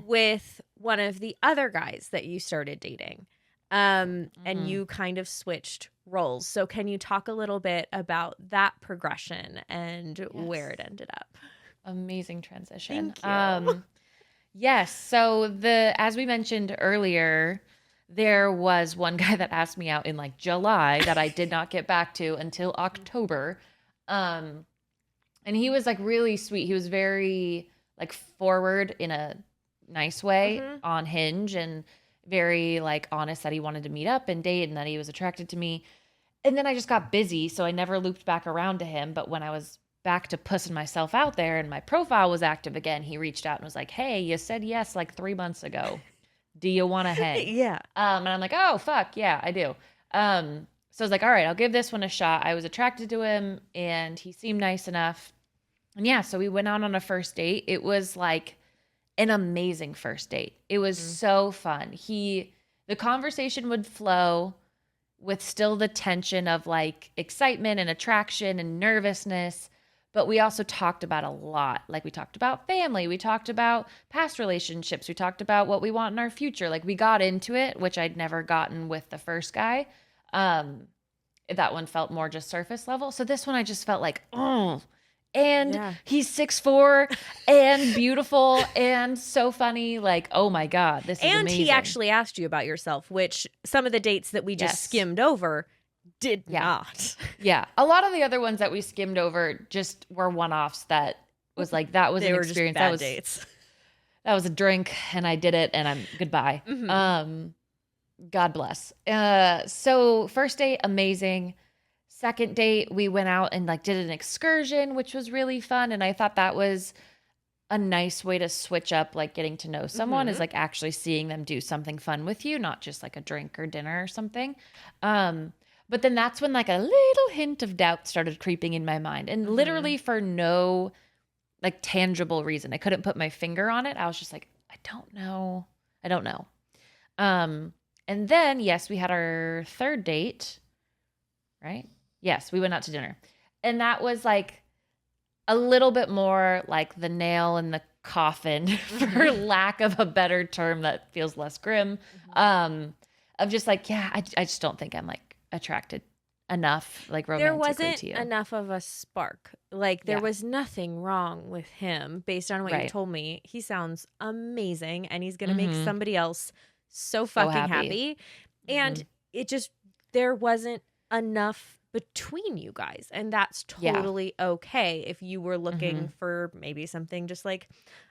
with one of the other guys that you started dating. And you kind of switched roles. So can you talk a little bit about that progression and where it ended up? Amazing transition. Thank you. Yes. So as we mentioned earlier, there was one guy that asked me out in like July that I did not get back to until October. And he was like really sweet. He was very like forward in a nice way on Hinge and very like honest that he wanted to meet up and date and that he was attracted to me. And then I just got busy, so I never looped back around to him. But when I was back to pussing myself out there and my profile was active again, he reached out and was like, hey, you said yes like 3 months ago. Do you want to hang? Yeah. And I'm like, oh, fuck. Yeah, I do. So I was like, all right, I'll give this one a shot. I was attracted to him and he seemed nice enough. And yeah, so we went out on a first date. It was like an amazing first date. It was so fun. The conversation would flow with still the tension of like excitement and attraction and nervousness. But we also talked about a lot. Like we talked about family. We talked about past relationships. We talked about what we want in our future. Like we got into it, which I'd never gotten with the first guy. That one felt more just surface level. So this one I just felt like, oh. And he's 6'4" and beautiful and so funny. Like, oh my God, this is amazing. And he actually asked you about yourself, which some of the dates that we just skimmed over did not. Yeah. A lot of the other ones that we skimmed over just were one-offs that was like, that was an experience. Just bad dates. That was a drink and I did it and I'm goodbye. God bless. So first date, amazing. Second date, we went out and like did an excursion, which was really fun. And I thought that was a nice way to switch up, like getting to know someone is like actually seeing them do something fun with you, not just like a drink or dinner or something. But then that's when like a little hint of doubt started creeping in my mind. And literally for no like tangible reason. I couldn't put my finger on it. I was just like, I don't know. I don't know. And then, yes, we had our third date, right? Yes, we went out to dinner. And that was like a little bit more like the nail in the coffin, for lack of a better term that feels less grim. Of just like, yeah, I just don't think I'm like attracted enough, like There romantically wasn't to you. enough of a spark. Like there Yeah. was nothing wrong with him based on what you Right. told me. He sounds amazing and he's going to make Mhm. somebody else so So fucking happy. happy. And it just, there wasn't enough between you guys. And that's Yeah. totally okay if you were looking for maybe something just like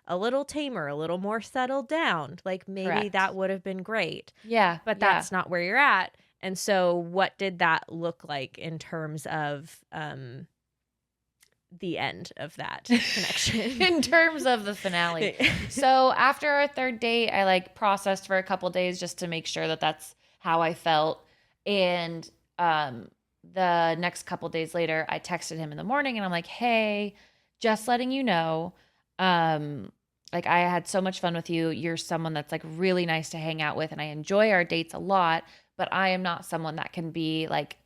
a little tamer, a little more settled down. Like maybe Correct. that would have been great. Yeah. But yeah. that's not where you're at. And so what did that look like in terms of the end of that connection? In terms of the finale. So after our third date, I like processed for a couple days just to make sure that that's how I felt. And the next couple days later, I texted him in the morning and I'm like, hey, just letting you know, like I had so much fun with you. You're someone that's like really nice to hang out with and I enjoy our dates a lot, but I am not someone that can be like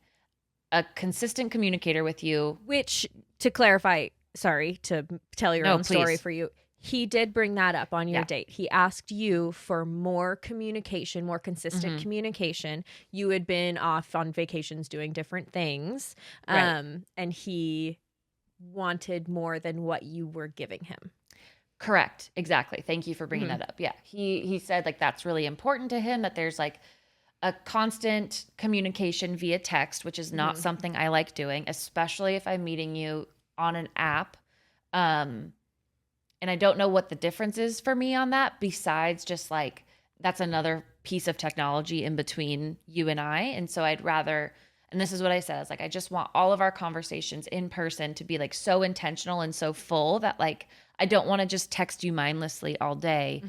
a consistent communicator with you. Which, to clarify, sorry to tell your own story please. for you, he did bring that up on your date. He asked you for more communication, more consistent communication. You had been off on vacations doing different things. Right. And he wanted more than what you were giving him. Correct. Exactly. Thank you for bringing that up. Yeah. He said like that's really important to him, that there's like a constant communication via text, which is not something I like doing, especially if I'm meeting you on an app. And I don't know what the difference is for me on that, besides just like that's another piece of technology in between you and I. And so I'd rather, and this is what I said, I was like, I just want all of our conversations in person to be like so intentional and so full that like I don't want to just text you mindlessly all day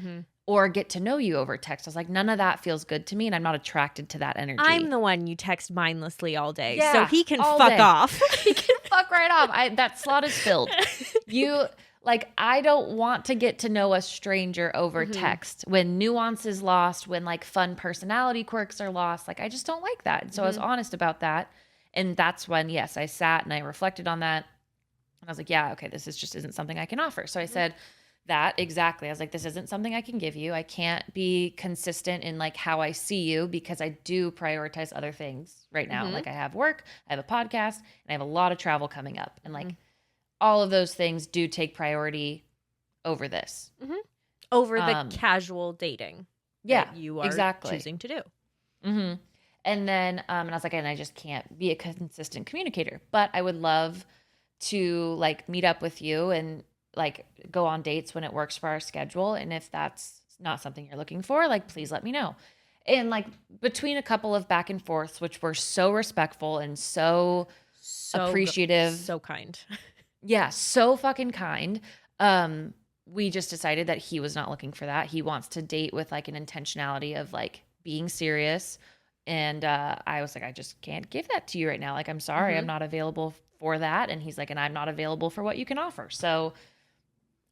or get to know you over text. I was like, none of that feels good to me and I'm not attracted to that energy. I'm the one you text mindlessly all day. Yeah, so he can all fuck day. off. He can fuck right off. That slot is filled. You like, I don't want to get to know a stranger over text when nuance is lost, when like fun personality quirks are lost. Like, I just don't like that. And so I was honest about that. And that's when, yes, I sat and I reflected on that. And I was like, yeah, okay, this just isn't something I can offer. So I said that exactly. I was like, this isn't something I can give you. I can't be consistent in like how I see you because I do prioritize other things right now. Like I have work, I have a podcast, and I have a lot of travel coming up. And like all of those things do take priority over this. Over the casual dating that you are choosing to do. And then, and I was like, and I just can't be a consistent communicator, but I would love to like meet up with you and like go on dates when it works for our schedule. And if that's not something you're looking for, like, please let me know. And like between a couple of back and forths, which were so respectful and so appreciative. So kind. Yeah. So fucking kind. We just decided that he was not looking for that. He wants to date with like an intentionality of like being serious. And I was like, I just can't give that to you right now. Like, I'm sorry, I'm not available for that. And he's like, and I'm not available for what you can offer. So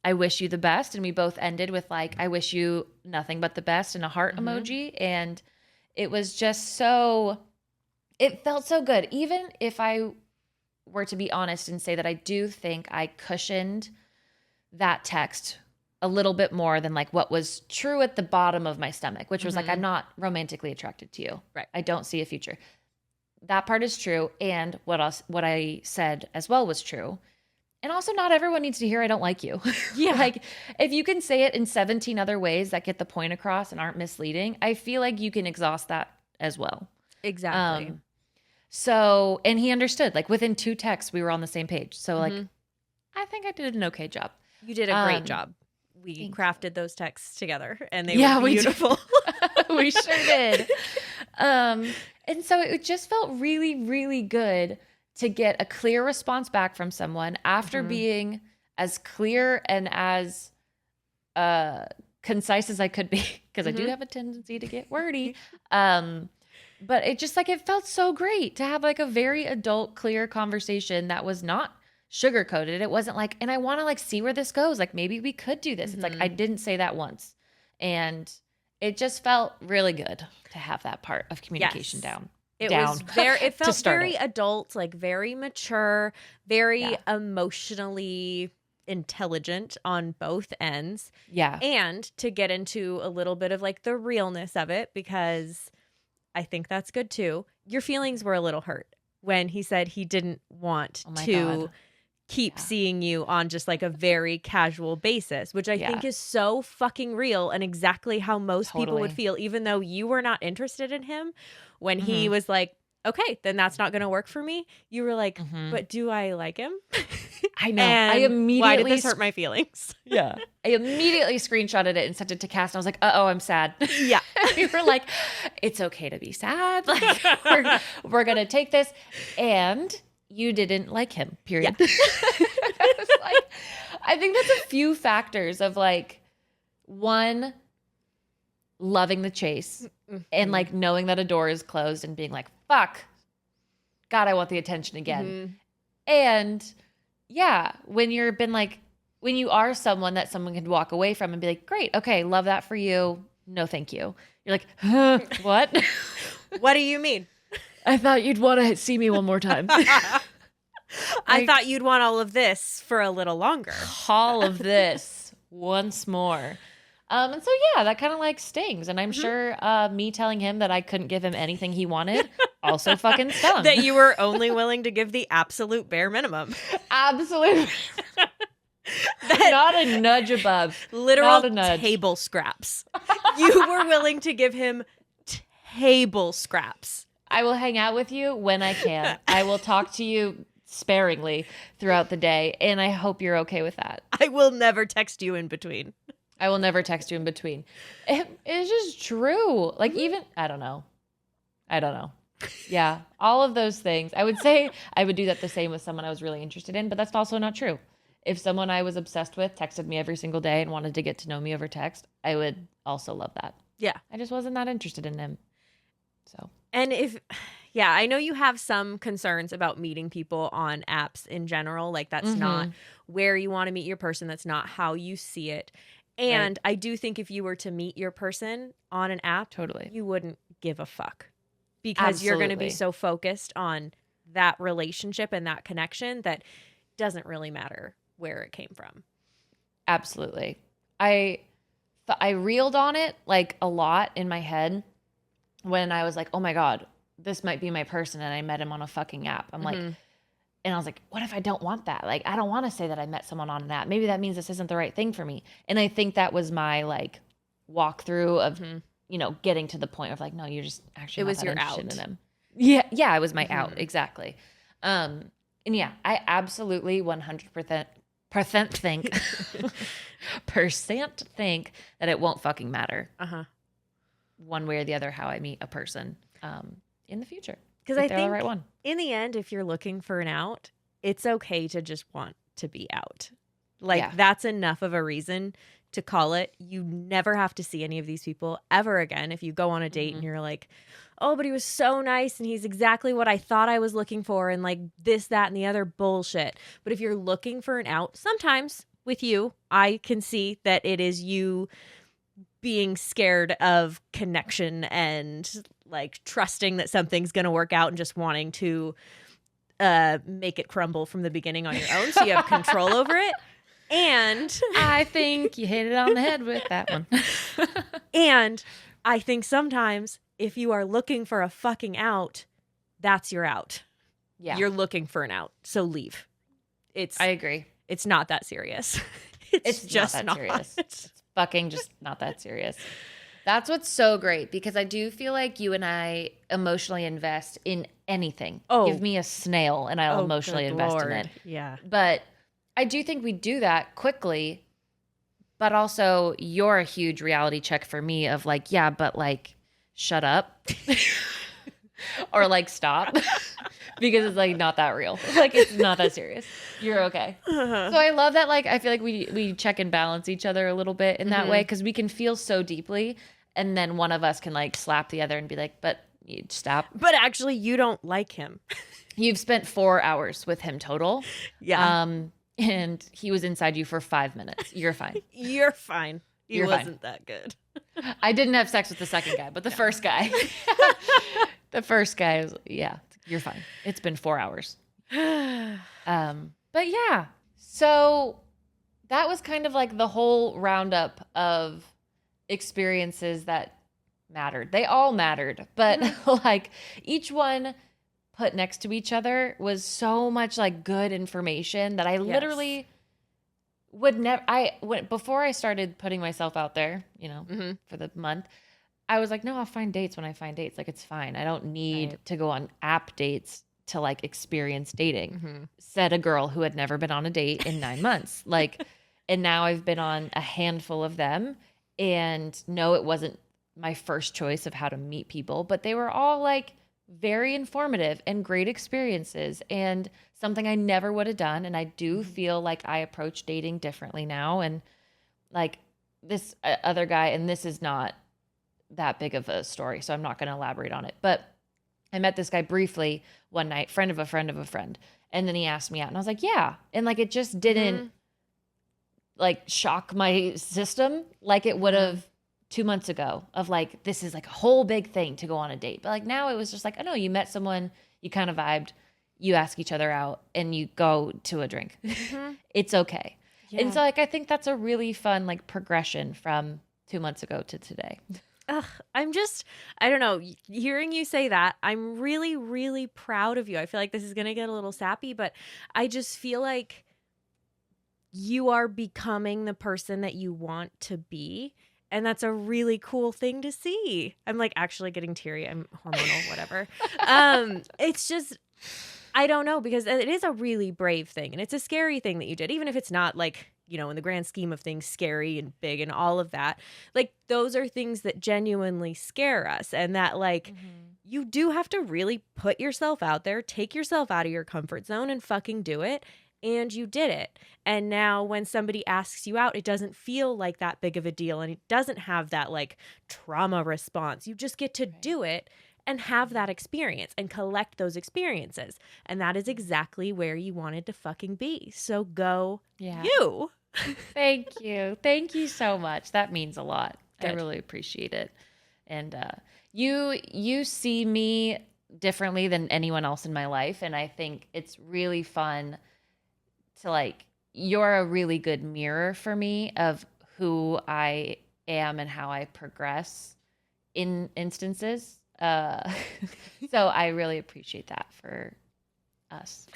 I wish you the best. And we both ended with like, I wish you nothing but the best and a heart emoji. And it was just so, it felt so good. Even if I were to be honest and say that I do think I cushioned that text a little bit more than like what was true at the bottom of my stomach, which was like, I'm not romantically attracted to you. Right. I don't see a future. That part is true. And what I said as well was true. And also not everyone needs to hear I don't like you. Yeah. Like if you can say it in 17 other ways that get the point across and aren't misleading, I feel like you can exhaust that as well. Exactly. So, and he understood, like within 2 texts, we were on the same page. So like, I think I did an okay job. You did a great job. We crafted those texts together and they were we beautiful. We sure did. And so it just felt really, really good to get a clear response back from someone after being as clear and as concise as I could be, because I do have a tendency to get wordy. But it just like, it felt so great to have like a very adult, clear conversation that was not sugar coated. It wasn't like, and I want to like see where this goes. Like maybe we could do this. It's like, I didn't say that once. And it just felt really good to have that part of communication down. It was very, it felt very it. adult, like very mature, very emotionally intelligent on both ends. Yeah. And to get into a little bit of like the realness of it, because I think that's good too. Your feelings were a little hurt when he said he didn't want to keep seeing you on just like a very casual basis, which I think is so fucking real and exactly how most people would feel, even though you were not interested in him. When he was like, okay, then that's not going to work for me. You were like, but do I like him? I know. And I immediately why did this hurt my feelings? Yeah. I immediately screenshotted it and sent it to Cass. And I was like, uh-oh, I'm sad. Yeah. We were like, it's okay to be sad. Like, we're going to take this. And you didn't like him, period. Yeah. I was like, I think that's a few factors of like, one, loving the chase and like knowing that a door is closed and being like, fuck, God, I want the attention again. And yeah, when you are someone that someone can walk away from and be like, great, okay, love that for you. No, thank you. You're like, huh, what? What do you mean? I thought you'd want to see me one more time. I thought you'd want all of this for a little longer. All of this once more. And so, yeah, that kind of like stings. And I'm sure me telling him that I couldn't give him anything he wanted also fucking stung. That you were only willing to give the absolute bare minimum. Absolute. Not a nudge above. Literal table scraps. You were willing to give him table scraps. I will hang out with you when I can. I will talk to you sparingly throughout the day. And I hope you're okay with that. I will never text you in between. I will never text you in between. It's just true. Like even, I don't know. Yeah. All of those things. I would say I would do that the same with someone I was really interested in, but that's also not true. If someone I was obsessed with texted me every single day and wanted to get to know me over text, I would also love that. Yeah. I just wasn't that interested in him. So. And I know you have some concerns about meeting people on apps in general. Like that's not where you want to meet your person. That's not how you see it. And I do think if you were to meet your person on an app, you wouldn't give a fuck because you're going to be so focused on that relationship and that connection that doesn't really matter where it came from. Absolutely. I reeled on it like a lot in my head when I was like, oh my God, this might be my person. And I met him on a fucking app. I'm like, and I was like, what if I don't want that? Like, I don't want to say that I met someone on an app. Maybe that means this isn't the right thing for me. And I think that was my like walkthrough of, getting to the point of like, no, you're just actually not that interested in them. Yeah. Yeah. It was my out. Exactly. And yeah, I absolutely 100% think that it won't fucking matter one way or the other how I meet a person in the future. Because I think the right one. In the end, if you're looking for an out, it's okay to just want to be out. Like that's enough of a reason to call it. You never have to see any of these people ever again. If you go on a date and you're like, oh, but he was so nice and he's exactly what I thought I was looking for and like this, that, and the other bullshit. But if you're looking for an out, sometimes with you, I can see that it is you being scared of connection and like trusting that something's going to work out and just wanting to make it crumble from the beginning on your own so you have control over it. And I think you hit it on the head with that one. And I think sometimes if you are looking for a fucking out, that's your out. Yeah. You're looking for an out. So leave. I agree. It's not that serious. It's just not serious. It's fucking just not that serious. That's what's so great because I do feel like you and I emotionally invest in anything. Oh. Give me a snail and I'll emotionally invest in it. Yeah. But I do think we do that quickly, but also you're a huge reality check for me of like, yeah, but like, shut up or like stop because it's like not that real. Like it's not that serious. You're okay. So I love that. Like, I feel like we check and balance each other a little bit in that way because we can feel so deeply and then one of us can like slap the other and be like, but You stop. But actually, you don't like him. You've spent 4 hours with him total. Yeah. And he was inside you for 5 minutes. You're fine. You're fine. He You're wasn't that good. I didn't have sex with the second guy, but the first guy. The first guy was, yeah, you're fine. It's been 4 hours. But yeah. So that was kind of like the whole roundup of experiences that mattered. They all mattered, but like each one put next to each other was so much like good information that I literally would never, before I started putting myself out there, for the month, I was like, no, I'll find dates when I find dates. Like, it's fine. I don't need to go on app dates to like experience dating, said a girl who had never been on a date in 9 months. Like, and now I've been on a handful of them, and no, it wasn't my first choice of how to meet people, but they were all like very informative and great experiences and something I never would have done. And I do feel like I approach dating differently now. And like this other guy, and this is not that big of a story, so I'm not going to elaborate on it, but I met this guy briefly one night, friend of a friend of a friend. And then he asked me out and I was like, yeah. And like, it just didn't like shock my system like it would have 2 months ago of like, this is like a whole big thing to go on a date. But like now it was just like, I know you met someone, you kind of vibed, you ask each other out and you go to a drink. It's okay. Yeah. And so like, I think that's a really fun like progression from 2 months ago to today. Ugh, I don't know, hearing you say that, I'm really, really proud of you. I feel like this is going to get a little sappy, but I just feel like you are becoming the person that you want to be. And that's a really cool thing to see. I'm like actually getting teary. I'm hormonal, whatever. It's just, I don't know, because it is a really brave thing. And it's a scary thing that you did, even if it's not like, in the grand scheme of things, scary and big and all of that. Like, those are things that genuinely scare us. And that, like, you do have to really put yourself out there, take yourself out of your comfort zone and fucking do it. And you did it. And now when somebody asks you out, it doesn't feel like that big of a deal. And it doesn't have that, like, trauma response. You just get to do it and have that experience and collect those experiences. And that is exactly where you wanted to fucking be. So go you. Thank you. Thank you so much. That means a lot. Good. I really appreciate it. And you see me differently than anyone else in my life. And I think it's really fun to like, you're a really good mirror for me of who I am and how I progress in instances. So I really appreciate that for us.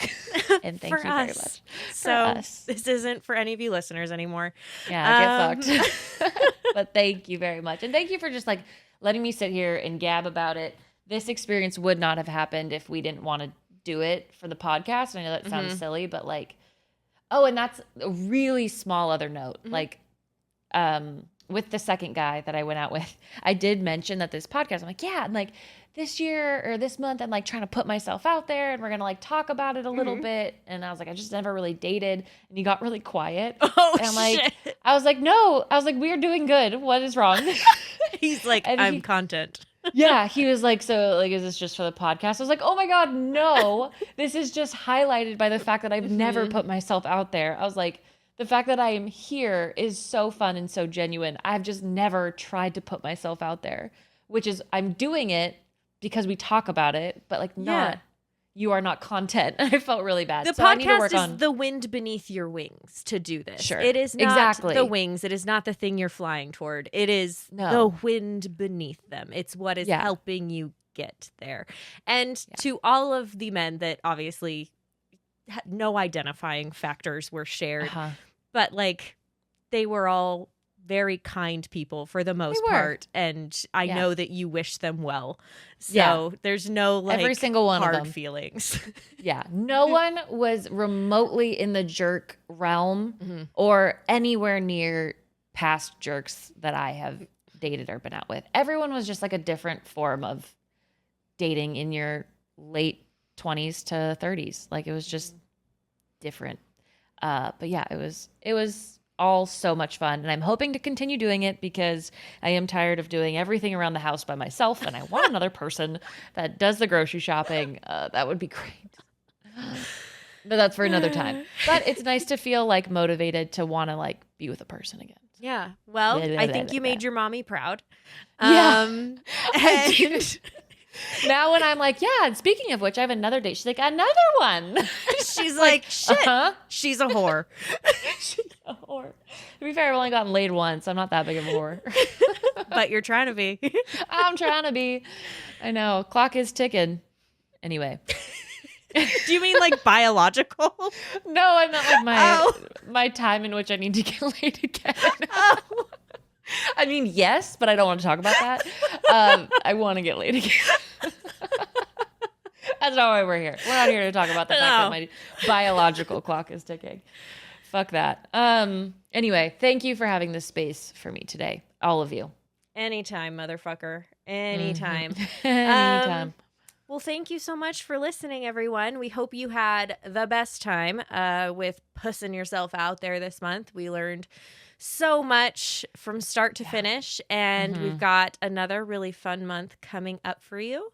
And thank you very much. So this isn't for any of you listeners anymore. Yeah, get fucked. But thank you very much. And thank you for just like letting me sit here and gab about it. This experience would not have happened if we didn't want to do it for the podcast. I know that sounds silly, but like, oh, and that's a really small other note. Like, with the second guy that I went out with, I did mention that this podcast, I'm like, yeah, and like this year or this month, I'm like trying to put myself out there and we're going to like talk about it a little bit. And I was like, I just never really dated. And he got really quiet. Oh, and I'm like, I was like, no, I was like, we're doing good. What is wrong? He's like, I'm content. Yeah. He was like, so like, is this just for the podcast? I was like, oh my God, no, this is just highlighted by the fact that I've never put myself out there. I was like, the fact that I am here is so fun and so genuine. I've just never tried to put myself out there, which is I'm doing it because we talk about it, but like not, you are not content. I felt really bad. The so I need to podcast work is on the wind beneath your wings to do this. Sure. It is not Exactly. the wings. It is not the thing you're flying toward. It is the wind beneath them. It's what is helping you get there. And to all of the men that obviously no identifying factors were shared, but like they were all very kind people for the most part, and I know that you wish them well. So there's no like every single one hard of them. feelings. No one was remotely in the jerk realm or anywhere near past jerks that I have dated or been out with. Everyone was just like a different form of dating in your late 20s to 30s. Like it was just different. But yeah, it was all so much fun. And I'm hoping to continue doing it because I am tired of doing everything around the house by myself. And I want another person that does the grocery shopping. That would be great. But that's for another time. But it's nice to feel like motivated to want to like be with a person again. Yeah. Well, I think you made your mommy proud. Yeah. And now when I'm like, yeah, and speaking of which, I have another date. She's like, another one. she's like, shit. She's a whore. She's a whore. To be fair, I've only gotten laid once. I'm not that big of a whore. But you're trying to be. I'm trying to be. I know. Clock is ticking. Anyway. Do you mean like biological? No, I meant like my time in which I need to get laid again. Oh. I mean, yes, but I don't want to talk about that. I want to get laid again. That's not why we're here. We're not here to talk about the fact that my biological clock is ticking. Fuck that. Anyway, thank you for having this space for me today, all of you. Anytime, motherfucker. Anytime. Anytime. Well, thank you so much for listening, everyone. We hope you had the best time with pussing yourself out there this month. We learned so much from start to finish, and we've got another really fun month coming up for you.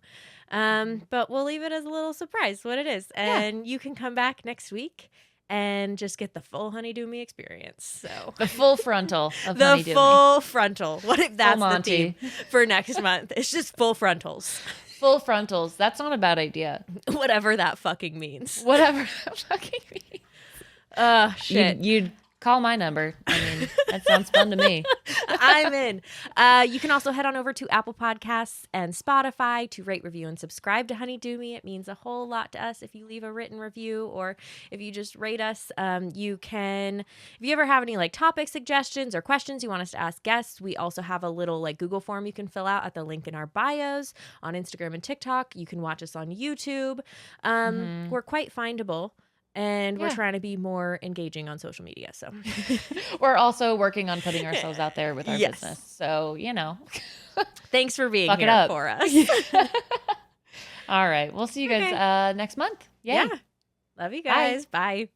But we'll leave it as a little surprise what it is. And you can come back next week and just get the full Honeydew Me experience. So the full frontal of the Honeydew full Me. frontal. What if that's the theme for next month? It's just full frontals. Full frontals. That's not a bad idea. Whatever that fucking means. Whatever that fucking means. Shit. You'd call my number. I mean, that sounds fun to me. I'm in. You can also head on over to Apple Podcasts and Spotify to rate, review, and subscribe to Honeydew Me. It means a whole lot to us if you leave a written review or if you just rate us. You can, if you ever have any like topic suggestions or questions you want us to ask guests, we also have a little like Google form you can fill out at the link in our bios on Instagram and TikTok. You can watch us on YouTube. We're quite findable. And we're trying to be more engaging on social media. So we're also working on putting ourselves out there with our business. So, you know. Thanks for being here for us. All right. We'll see you guys next month. Yay. Yeah. Love you guys. Bye.